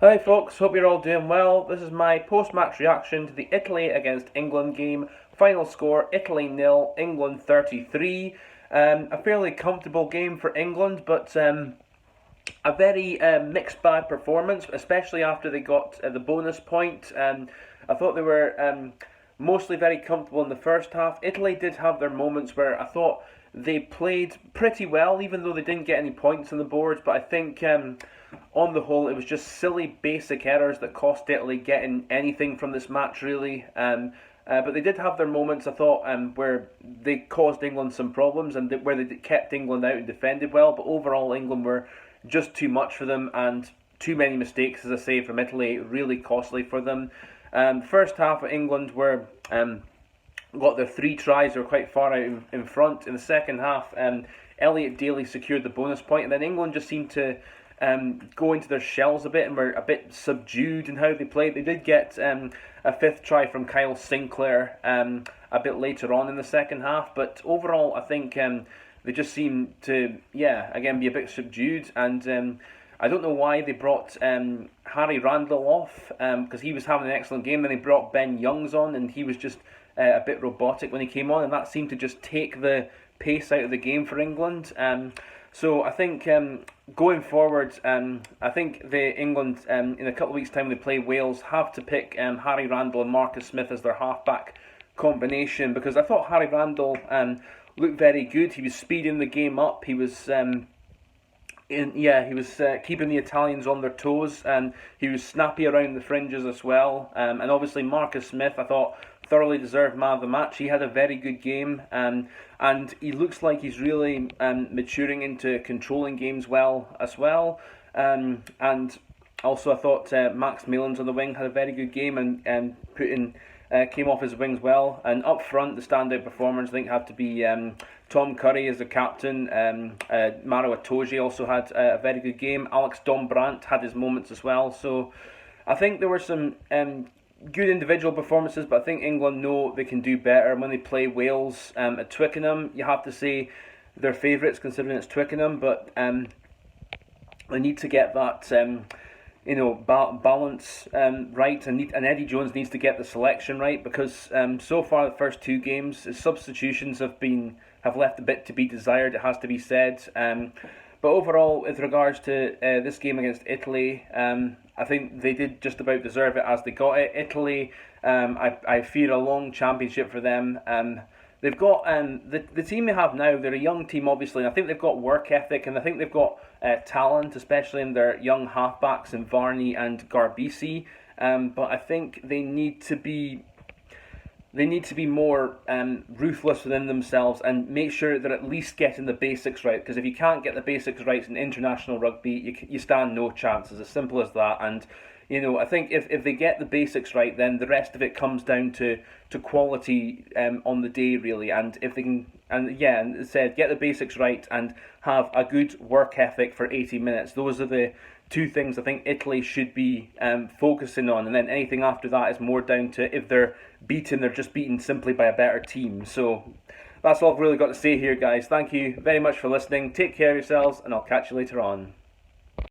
Hi folks, hope you're all doing well. This is my post-match reaction to the Italy against England game. Final score, Italy 0, England 33. A fairly comfortable game for England, but a very mixed bag performance, especially after they got the bonus point. I thought they were mostly very comfortable in the first half. Italy did have their moments where I thought they played pretty well, even though they didn't get any points on the board. But I think on the whole, it was just silly basic errors that cost Italy getting anything from this match, really. But they did have their moments, I thought, where they caused England some problems and where they kept England out and defended well. But overall, England were just too much for them, and too many mistakes, as I say, from Italy, really costly for them. First half of England were got their 3 tries, they were quite far out in front. In the second half, Elliot Daly secured the bonus point, and then England just seemed to go into their shells a bit and were a bit subdued in how they played. They did get a 5th try from Kyle Sinclair a bit later on in the second half, but overall I think they just seem to, again, be a bit subdued. And I don't know why they brought Harry Randall off, because he was having an excellent game. Then they brought Ben Youngs on, and he was just a bit robotic when he came on, and that seemed to just take the pace out of the game for England. So I think going forward, I think the England in a couple of weeks' time when they play Wales have to pick Harry Randall and Marcus Smith as their halfback combination, because I thought Harry Randall looked very good. He was speeding the game up. He was keeping the Italians on their toes, and he was snappy around the fringes as well. And obviously Marcus Smith, I thought, thoroughly deserved man of the match. He had a very good game, and he looks like he's really maturing into controlling games well as well. And also I thought Max Malins on the wing had a very good game and came off his wings well. And up front, the standout performers I think have to be Tom Curry as the captain. Maro Itoje also had a very good game. Alex Dombrandt had his moments as well. So I think there were some good individual performances, but I think England know they can do better. When they play Wales at Twickenham, you have to say they're favourites considering it's Twickenham, but they need to get that balance right, and Eddie Jones needs to get the selection right, because so far the first 2 games, his substitutions have left a bit to be desired, it has to be said. But overall, with regards to this game against Italy, I think they did just about deserve it as they got it. Italy, I fear a long championship for them. They've got the team they have now. They're a young team, obviously, and I think they've got work ethic, and I think they've got talent, especially in their young halfbacks in Varney and Garbisi. But I think they need to be more ruthless within themselves and make sure they're at least getting the basics right. Because if you can't get the basics right in international rugby, you stand no chance. It's as simple as that. And I think if they get the basics right, then the rest of it comes down to quality on the day, really. And if they can, and it said, get the basics right and have a good work ethic for 80 minutes. Those are the 2 things I think Italy should be focusing on, and then anything after that is more down to if they're beaten, they're just beaten simply by a better team. So that's all I've really got to say here, guys. Thank you very much for listening. Take care of yourselves, and I'll catch you later on.